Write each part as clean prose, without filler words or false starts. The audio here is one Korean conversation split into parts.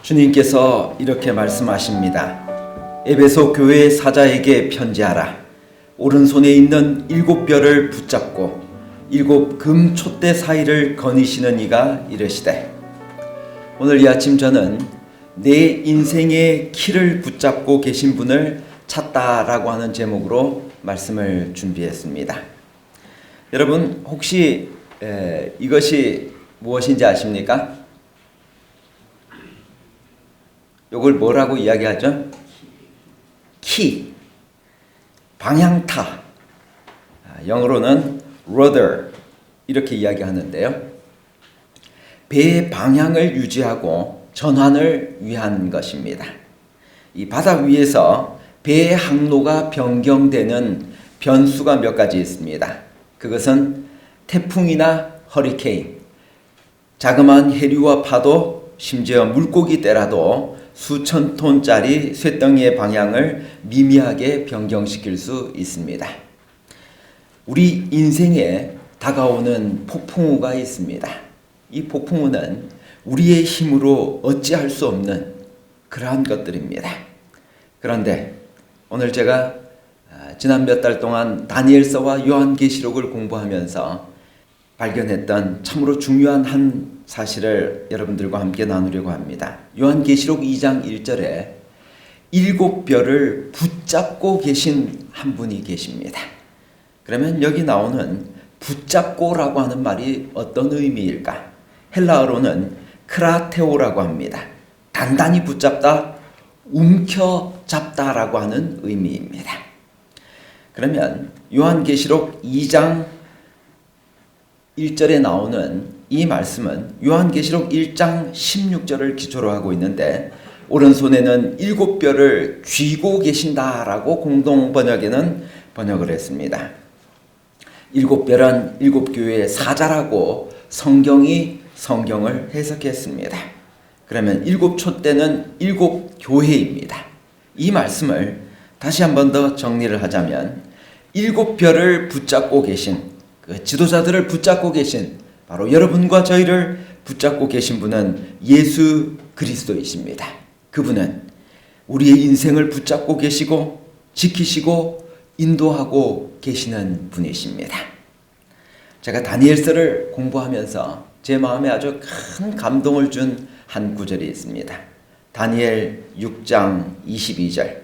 주님께서 이렇게 말씀하십니다. 에베소 교회 사자에게 편지하라. 오른손에 있는 7별을 붙잡고 7 금 촛대 사이를 거니시는 이가 이르시되, 오늘 이 아침 저는 내 인생의 키를 붙잡고 계신 분을 찾다라고 하는 제목으로 말씀을 준비했습니다. 여러분 혹시 이것이 무엇인지 아십니까? 이걸 뭐라고 이야기하죠? 키, 방향타, 영어로는 rudder 이렇게 이야기하는데요. 배의 방향을 유지하고 전환을 위한 것입니다. 이 바다 위에서 배의 항로가 변경되는 변수가 몇 가지 있습니다. 그것은 태풍이나 허리케인, 자그마한 해류와 파도, 심지어 물고기 떼라도 수천 톤짜리 쇳덩이의 방향을 미미하게 변경시킬 수 있습니다. 우리 인생에 다가오는 폭풍우가 있습니다. 이 폭풍우는 우리의 힘으로 어찌할 수 없는 그러한 것들입니다. 그런데 오늘 제가 지난 몇 달 동안 다니엘서와 요한계시록을 공부하면서 발견했던 참으로 중요한 한 사실을 여러분들과 함께 나누려고 합니다. 요한계시록 2장 1절에 7별을 붙잡고 계신 한 분이 계십니다. 그러면 여기 나오는 붙잡고라고 하는 말이 어떤 의미일까? 헬라어로는 크라테오라고 합니다. 단단히 붙잡다, 움켜잡다라고 하는 의미입니다. 그러면 요한계시록 2장 1절에 나오는 이 말씀은 요한계시록 1장 16절을 기초로 하고 있는데, 오른손에는 7별을 쥐고 계신다라고 공동 번역에는 번역을 했습니다. 7별은 7교회의 사자라고 성경이 성경을 해석했습니다. 그러면 7촛대는 7교회입니다. 이 말씀을 다시 한 번 더 정리를 하자면 7별을 붙잡고 계신, 그 지도자들을 붙잡고 계신 바로 여러분과 저희를 붙잡고 계신 분은 예수 그리스도이십니다. 그분은 우리의 인생을 붙잡고 계시고 지키시고 인도하고 계시는 분이십니다. 제가 다니엘서를 공부하면서 제 마음에 아주 큰 감동을 준 한 구절이 있습니다. 다니엘 6장 22절,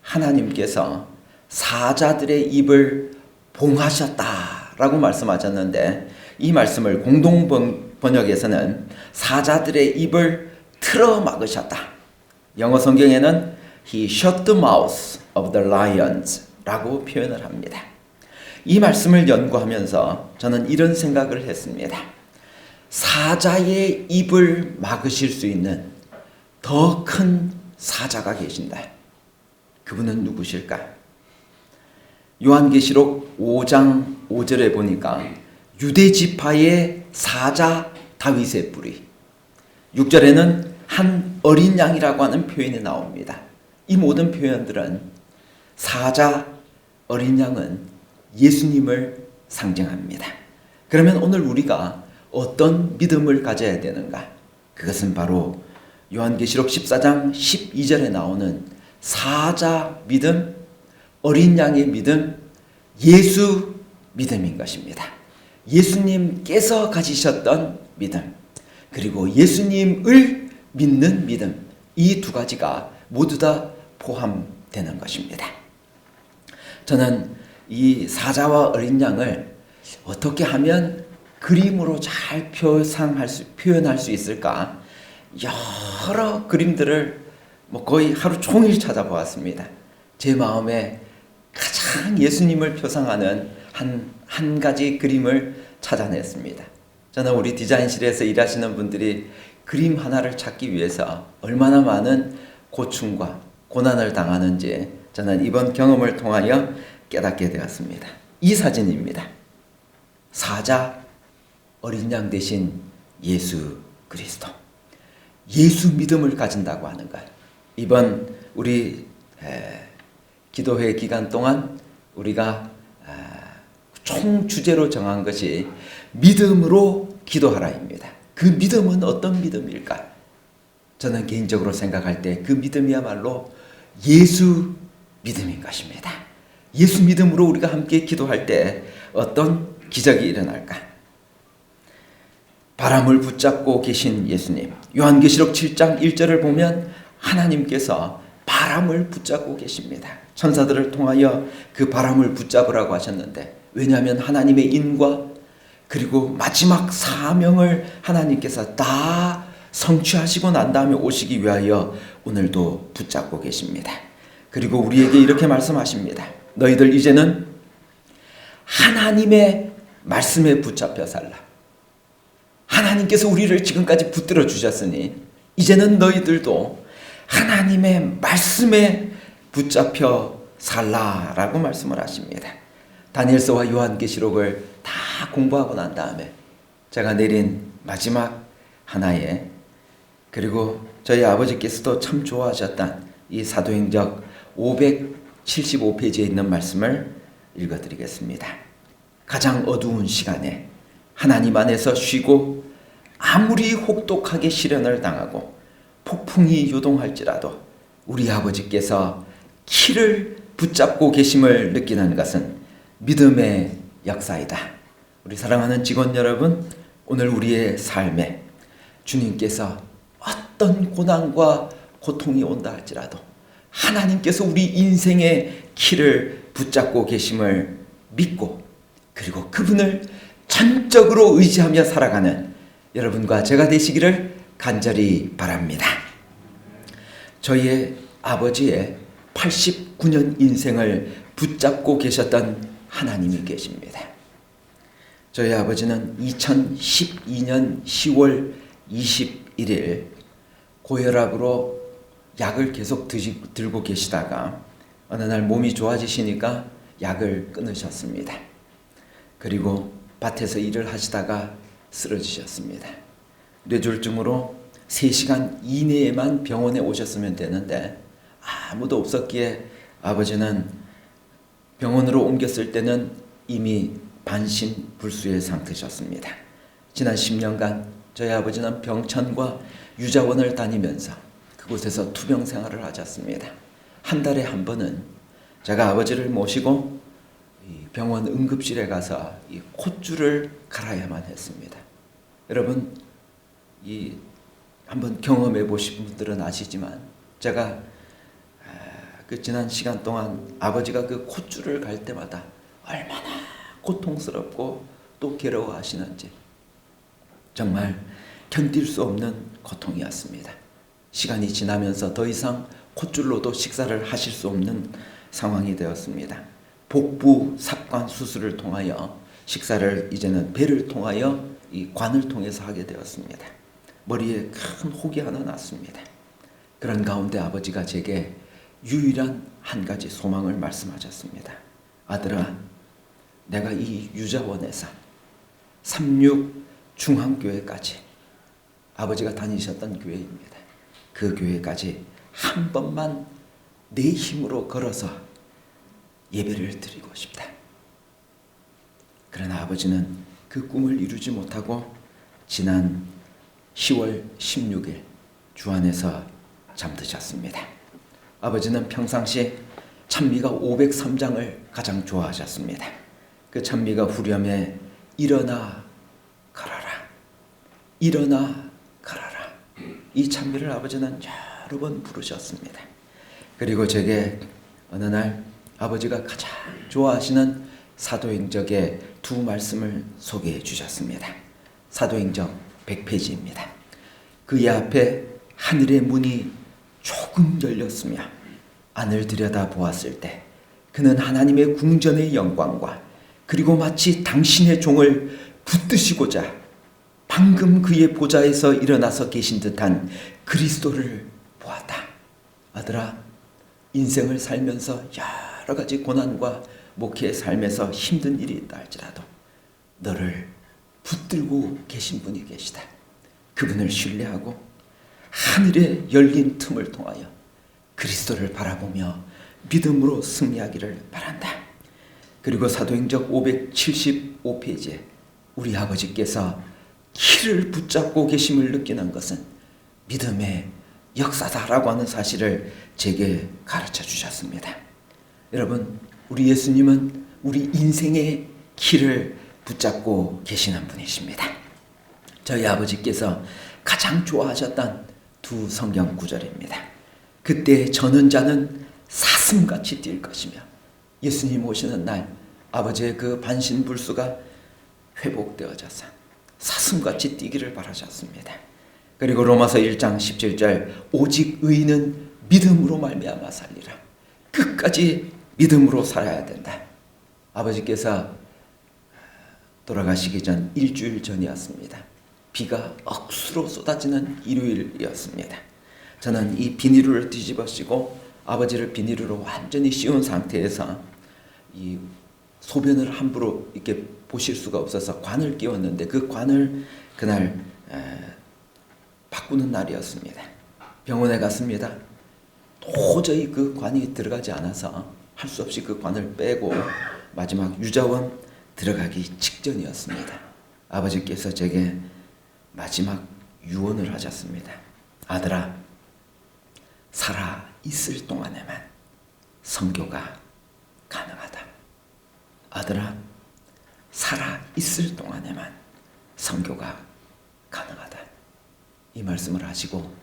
하나님께서 사자들의 입을 봉하셨다라고 말씀하셨는데, 이 말씀을 공동 번역에서는 사자들의 입을 틀어 막으셨다. 영어 성경에는 He shut the mouth of the lions 라고 표현을 합니다. 이 말씀을 연구하면서 저는 이런 생각을 했습니다. 사자의 입을 막으실 수 있는 더 큰 사자가 계신다. 그분은 누구실까? 요한계시록 5장 5절에 보니까 유대 지파의 사자 다윗의 뿌리, 6절에는 한 어린 양이라고 하는 표현이 나옵니다. 이 모든 표현들은 사자, 어린 양은 예수님을 상징합니다. 그러면 오늘 우리가 어떤 믿음을 가져야 되는가? 그것은 바로 요한계시록 14장 12절에 나오는 사자 믿음, 어린 양의 믿음, 예수 믿음인 것입니다. 예수님께서 가지셨던 믿음, 그리고 예수님을 믿는 믿음, 이 두 가지가 모두 다 포함되는 것입니다. 저는 이 사자와 어린 양을 어떻게 하면 그림으로 잘 표현할 수 있을까? 여러 그림들을 거의 하루 종일 찾아보았습니다. 제 마음에 가장 예수님을 표상하는 한 가지 그림을 찾아냈습니다. 저는 우리 디자인실에서 일하시는 분들이 그림 하나를 찾기 위해서 얼마나 많은 고충과 고난을 당하는지 저는 이번 경험을 통하여 깨닫게 되었습니다. 이 사진입니다. 사자, 어린 양 대신 예수 그리스도. 예수 믿음을 가진다고 하는 것. 이번 우리 기도회 기간 동안 우리가 총 주제로 정한 것이 믿음으로 기도하라입니다. 그 믿음은 어떤 믿음일까? 저는 개인적으로 생각할 때 그 믿음이야말로 예수 믿음인 것입니다. 예수 믿음으로 우리가 함께 기도할 때 어떤 기적이 일어날까? 바람을 붙잡고 계신 예수님, 요한계시록 7장 1절을 보면 하나님께서 바람을 붙잡고 계십니다. 천사들을 통하여 그 바람을 붙잡으라고 하셨는데, 왜냐하면 하나님의 인과 그리고 마지막 사명을 하나님께서 다 성취하시고 난 다음에 오시기 위하여 오늘도 붙잡고 계십니다. 그리고 우리에게 이렇게 말씀하십니다. 너희들 이제는 하나님의 말씀에 붙잡혀 살라. 하나님께서 우리를 지금까지 붙들어 주셨으니 이제는 너희들도 하나님의 말씀에 붙잡혀 살라라고 말씀을 하십니다. 다니엘서와 요한계시록을 다 공부하고 난 다음에 제가 내린 마지막 하나의, 그리고 저희 아버지께서도 참 좋아하셨던 이 사도행적 575페이지에 있는 말씀을 읽어드리겠습니다. 가장 어두운 시간에 하나님 안에서 쉬고 아무리 혹독하게 시련을 당하고 폭풍이 요동할지라도 우리 아버지께서 키를 붙잡고 계심을 느끼는 것은 믿음의 역사이다. 우리 사랑하는 직원 여러분, 오늘 우리의 삶에 주님께서 어떤 고난과 고통이 온다 할지라도 하나님께서 우리 인생의 키를 붙잡고 계심을 믿고, 그리고 그분을 전적으로 의지하며 살아가는 여러분과 제가 되시기를 간절히 바랍니다. 저희의 아버지의 89년 인생을 붙잡고 계셨던 하나님이 계십니다. 저희 아버지는 2012년 10월 21일 고혈압으로 약을 계속 들고 계시다가 어느 날 몸이 좋아지시니까 약을 끊으셨습니다. 그리고 밭에서 일을 하시다가 쓰러지셨습니다. 뇌졸중으로 3시간 이내에만 병원에 오셨으면 되는데 아무도 없었기에 아버지는 병원으로 옮겼을 때는 이미 반신불수의 상태셨습니다. 지난 10년간 저희 아버지는 병천과 유자원을 다니면서 그곳에서 투병 생활을 하셨습니다. 한 달에 한 번은 제가 아버지를 모시고 병원 응급실에 가서 이 콧줄을 갈아야만 했습니다. 여러분, 한번 경험해 보신 분들은 아시지만 제가 그 지난 시간 동안 아버지가 그 콧줄을 갈 때마다 얼마나 고통스럽고 또 괴로워하시는지 정말 견딜 수 없는 고통이었습니다. 시간이 지나면서 더 이상 콧줄로도 식사를 하실 수 없는 상황이 되었습니다. 복부 삽관 수술을 통하여 식사를 이제는 배를 통하여 이 관을 통해서 하게 되었습니다. 머리에 큰 혹이 하나 났습니다. 그런 가운데 아버지가 제게 유일한 한 가지 소망을 말씀하셨습니다. 아들아, 내가 이 유자원에서 36중앙교회까지, 아버지가 다니셨던 교회입니다. 그 교회까지 한 번만 내 힘으로 걸어서 예배를 드리고 싶다. 그러나 아버지는 그 꿈을 이루지 못하고 지난 10월 16일 주안에서 잠드셨습니다. 아버지는 평상시 찬미가 503장을 가장 좋아하셨습니다. 그 찬미가 후렴에 일어나 걸어라, 일어나 걸어라, 이 찬미를 아버지는 여러 번 부르셨습니다. 그리고 제게 어느 날 아버지가 가장 좋아하시는 사도행적의 두 말씀을 소개해 주셨습니다. 사도행적 100페이지입니다. 그의 앞에 하늘의 문이 조금 열렸으며 안을 들여다 보았을 때 그는 하나님의 궁전의 영광과 그리고 마치 당신의 종을 붙드시고자 방금 그의 보좌에서 일어나서 계신 듯한 그리스도를 보았다. 아들아, 인생을 살면서 여러 가지 고난과 목회의 삶에서 힘든 일이 있다 할지라도 너를 붙들고 계신 분이 계시다. 그분을 신뢰하고 하늘의 열린 틈을 통하여 그리스도를 바라보며 믿음으로 승리하기를 바란다. 그리고 사도행적 575페이지에 우리 아버지께서 키를 붙잡고 계심을 느끼는 것은 믿음의 역사다라고 하는 사실을 제게 가르쳐 주셨습니다. 여러분, 우리 예수님은 우리 인생의 길을 붙잡고 계시는 분이십니다. 저희 아버지께서 가장 좋아하셨던 두 성경 구절입니다. 그때 저는 자는 사슴같이 뛸 것이며, 예수님 오시는 날 아버지의 그 반신불수가 회복되어져서 사슴같이 뛰기를 바라셨습니다. 그리고 로마서 1장 17절 오직 의인은 믿음으로 말미암아 살리라. 끝까지 믿음으로 살아야 된다. 아버지께서 돌아가시기 전 일주일 전이었습니다. 비가 억수로 쏟아지는 일요일이었습니다. 저는 이 비닐을 뒤집어 씌고 아버지를 비닐로 완전히 씌운 상태에서 이 소변을 함부로 이렇게 보실 수가 없어서 관을 끼웠는데, 그 관을 그날 바꾸는 날이었습니다. 병원에 갔습니다. 도저히 그 관이 들어가지 않아서 할 수 없이 그 관을 빼고 마지막 유자원 들어가기 직전이었습니다. 아버지께서 제게 마지막 유언을 하셨습니다. 아들아, 살아 있을 동안에만 선교가 가능하다. 아들아, 살아 있을 동안에만 선교가 가능하다. 이 말씀을 하시고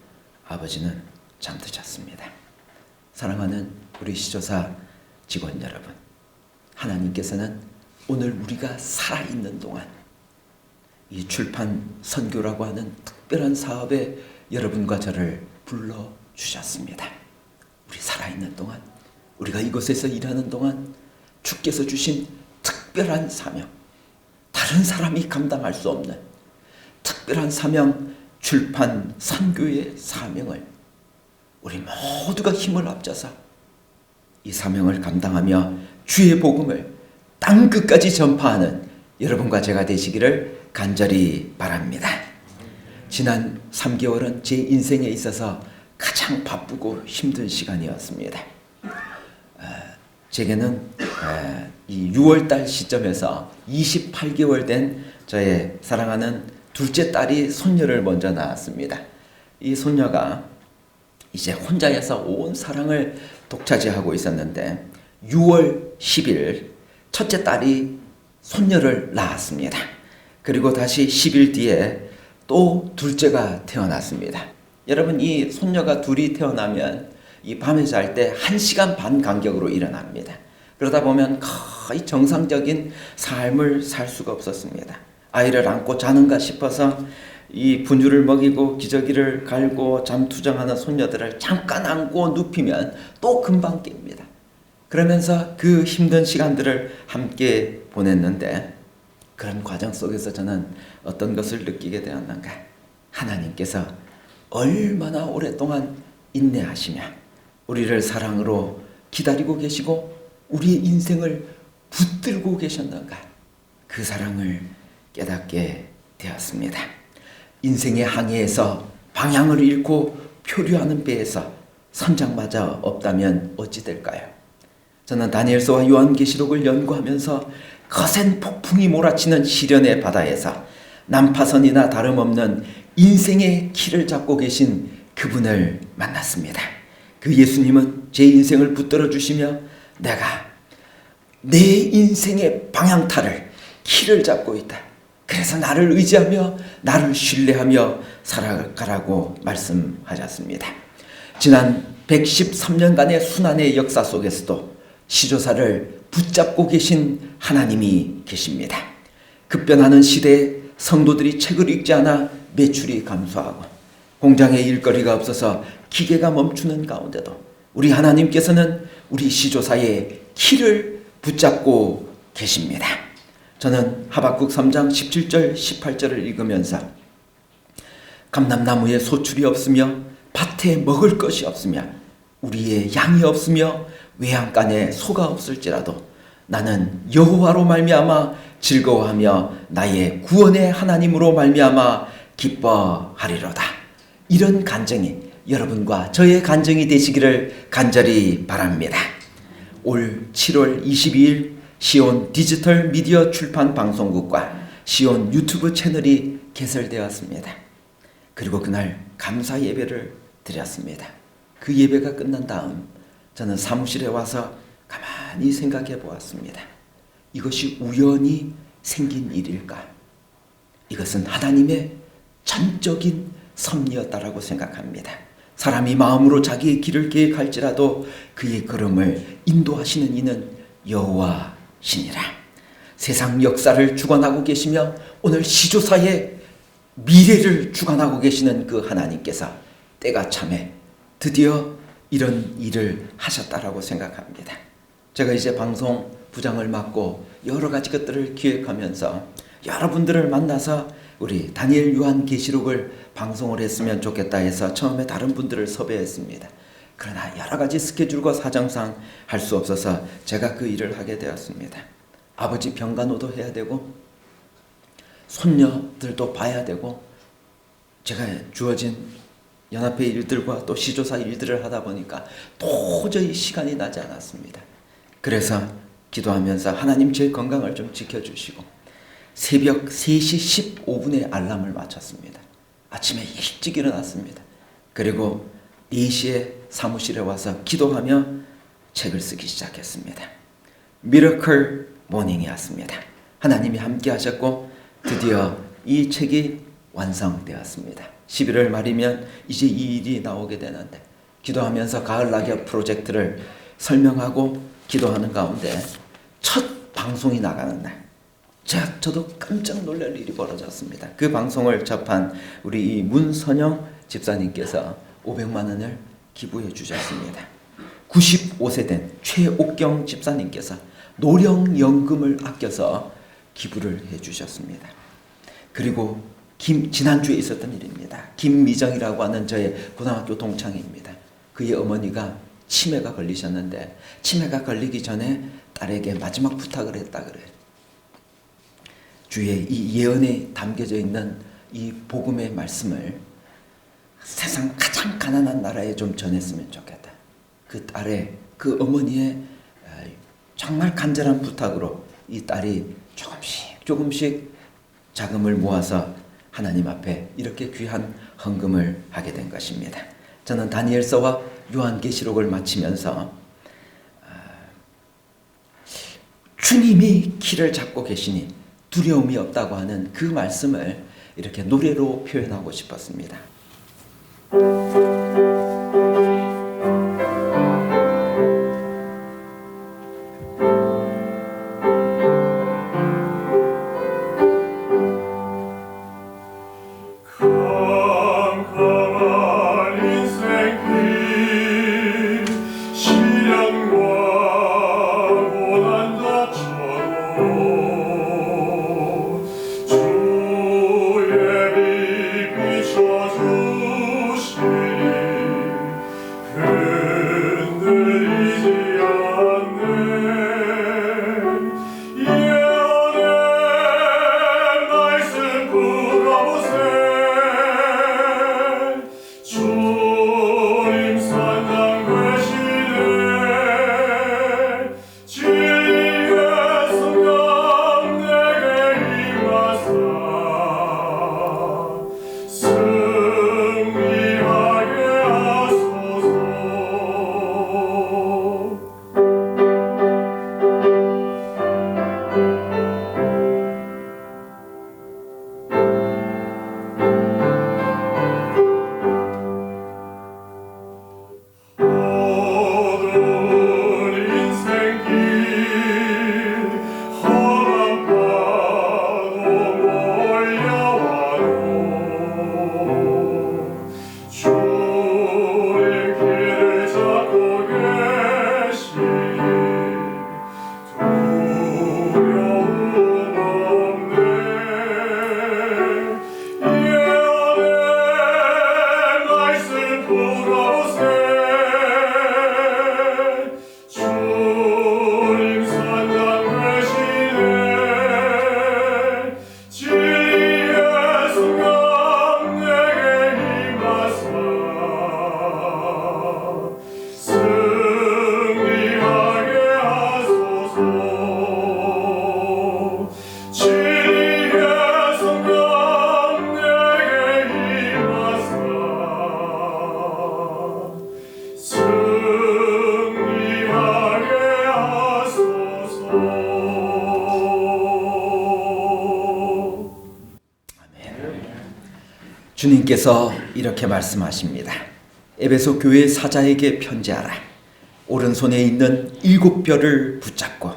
아버지는 잠드셨습니다. 사랑하는 우리 시조사 직원 여러분, 하나님께서는 오늘 우리가 살아있는 동안 이 출판 선교라고 하는 특별한 사업에 여러분과 저를 불러주셨습니다. 우리 살아있는 동안, 우리가 이곳에서 일하는 동안 주께서 주신 특별한 사명, 다른 사람이 감당할 수 없는 특별한 사명, 출판 선교의 사명을 우리 모두가 힘을 합쳐서 이 사명을 감당하며 주의 복음을 땅 끝까지 전파하는 여러분과 제가 되시기를 간절히 바랍니다. 지난 3개월은 제 인생에 있어서 가장 바쁘고 힘든 시간이었습니다. 제게는 이 6월달 시점에서 28개월 된 저의 사랑하는 둘째 딸이 손녀를 먼저 낳았습니다. 이 손녀가 이제 혼자여서 온 사랑을 독차지하고 있었는데 6월 10일 첫째 딸이 손녀를 낳았습니다. 그리고 다시 10일 뒤에 또 둘째가 태어났습니다. 여러분, 이 손녀가 둘이 태어나면 이 밤에 잘 때 1시간 반 간격으로 일어납니다. 그러다 보면 거의 정상적인 삶을 살 수가 없었습니다. 아이를 안고 자는가 싶어서 이 분유를 먹이고 기저귀를 갈고 잠투정하는 손녀들을 잠깐 안고 눕히면 또 금방 깹니다. 그러면서 그 힘든 시간들을 함께 보냈는데, 그런 과정 속에서 저는 어떤 것을 느끼게 되었는가? 하나님께서 얼마나 오랫동안 인내하시며 우리를 사랑으로 기다리고 계시고 우리의 인생을 붙들고 계셨는가? 그 사랑을 깨닫게 되었습니다. 인생의 항해에서 방향을 잃고 표류하는 배에서 선장마저 없다면 어찌 될까요? 저는 다니엘서와 요한계시록을 연구하면서 거센 폭풍이 몰아치는 시련의 바다에서 난파선이나 다름없는 인생의 길을 잡고 계신 그분을 만났습니다. 그 예수님은 제 인생을 붙들어 주시며 내가 내 인생의 방향타를 길을 잡고 있다. 그래서 나를 의지하며 나를 신뢰하며 살아가라고 말씀하셨습니다. 지난 113년간의 순환의 역사 속에서도 시조사를 붙잡고 계신 하나님이 계십니다. 급변하는 시대에 성도들이 책을 읽지 않아 매출이 감소하고 공장에 일거리가 없어서 기계가 멈추는 가운데도 우리 하나님께서는 우리 시조사의 키를 붙잡고 계십니다. 저는 하박국 3장 17절 18절을 읽으면서 감람나무에 소출이 없으며 밭에 먹을 것이 없으며 우리의 양이 없으며 외양간에 소가 없을지라도 나는 여호와로 말미암아 즐거워하며 나의 구원의 하나님으로 말미암아 기뻐하리로다. 이런 간증이 여러분과 저의 간증이 되시기를 간절히 바랍니다. 올 7월 22일 시온 디지털 미디어 출판 방송국과 시온 유튜브 채널이 개설되었습니다. 그리고 그날 감사 예배를 드렸습니다. 그 예배가 끝난 다음 저는 사무실에 와서 가만히 생각해 보았습니다. 이것이 우연히 생긴 일일까? 이것은 하나님의 전적인 섭리였다라고 생각합니다. 사람이 마음으로 자기의 길을 계획할지라도 그의 걸음을 인도하시는 이는 여호와시니라. 세상 역사를 주관하고 계시며 오늘 시조사의 미래를 주관하고 계시는 그 하나님께서 때가 참에 드디어 이런 일을 하셨다라고 생각합니다. 제가 이제 방송 부장을 맡고 여러 가지 것들을 기획하면서 여러분들을 만나서 우리 다니엘 요한계시록을 방송을 했으면 좋겠다 해서 처음에 다른 분들을 섭외했습니다. 그러나 여러 가지 스케줄과 사정상 할 수 없어서 제가 그 일을 하게 되었습니다. 아버지 병간호도 해야 되고 손녀들도 봐야 되고 제가 주어진 연합회 일들과 또 시조사 일들을 하다 보니까 도저히 시간이 나지 않았습니다. 그래서 기도하면서 하나님 제 건강을 좀 지켜주시고 새벽 3시 15분에 알람을 맞췄습니다. 아침에 일찍 일어났습니다. 그리고 4시에 사무실에 와서 기도하며 책을 쓰기 시작했습니다. 미러클 모닝이었습니다. 하나님이 함께 하셨고 드디어 이 책이 완성되었습니다. 11월 말이면 이제 이 일이 나오게 되는데 기도하면서 가을 낙엽 프로젝트를 설명하고 기도하는 가운데 첫 방송이 나가는 날 저도 깜짝 놀랄 일이 벌어졌습니다. 그 방송을 접한 우리 문선영 집사님께서 500만 원을 기부해 주셨습니다. 95세 된 최옥경 집사님께서 노령연금을 아껴서 기부를 해 주셨습니다. 그리고 지난주에 있었던 일입니다. 김미정이라고 하는 저의 고등학교 동창입니다. 그의 어머니가 치매가 걸리셨는데 치매가 걸리기 전에 딸에게 마지막 부탁을 했다 그래요. 주의 이 예언에 담겨져 있는 이 복음의 말씀을 세상 가장 가난한 나라에 좀 전했으면 좋겠다. 그 딸의 그 어머니의 정말 간절한 부탁으로 이 딸이 조금씩 자금을 모아서 하나님 앞에 이렇게 귀한 헌금을 하게 된 것입니다. 저는 다니엘서와 요한계시록을 마치면서 주님이 길을 잡고 계시니 두려움이 없다고 하는 그 말씀을 이렇게 노래로 표현하고 싶었습니다. 주의 빛 비춰주시니 주님께서 이렇게 말씀하십니다. 에베소 교회 사자에게 편지하라. 오른손에 있는 7뼈를 붙잡고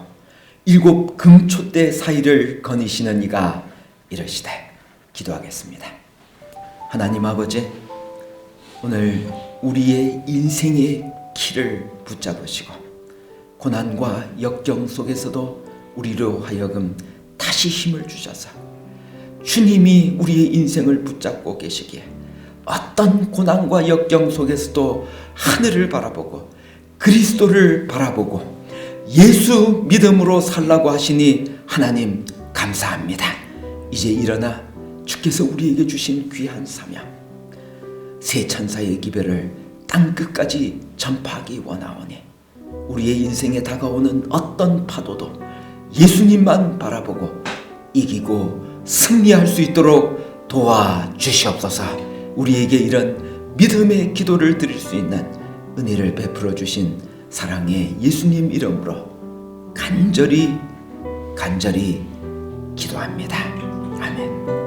7 금촛대 사이를 거니시는 이가 이러시되. 기도하겠습니다. 하나님 아버지, 오늘 우리의 인생의 길을 붙잡으시고 고난과 역경 속에서도 우리로 하여금 다시 힘을 주셔서 주님이 우리의 인생을 붙잡고 계시기에 어떤 고난과 역경 속에서도 하늘을 바라보고 그리스도를 바라보고 예수 믿음으로 살라고 하시니 하나님 감사합니다. 이제 일어나 주께서 우리에게 주신 귀한 사명, 새 천사의 기별을 땅끝까지 전파하기 원하오니 우리의 인생에 다가오는 어떤 파도도 예수님만 바라보고 이기고 승리할 수 있도록 도와주시옵소서. 우리에게 이런 믿음의 기도를 드릴 수 있는 은혜를 베풀어 주신 사랑의 예수님 이름으로 간절히 기도합니다. 아멘.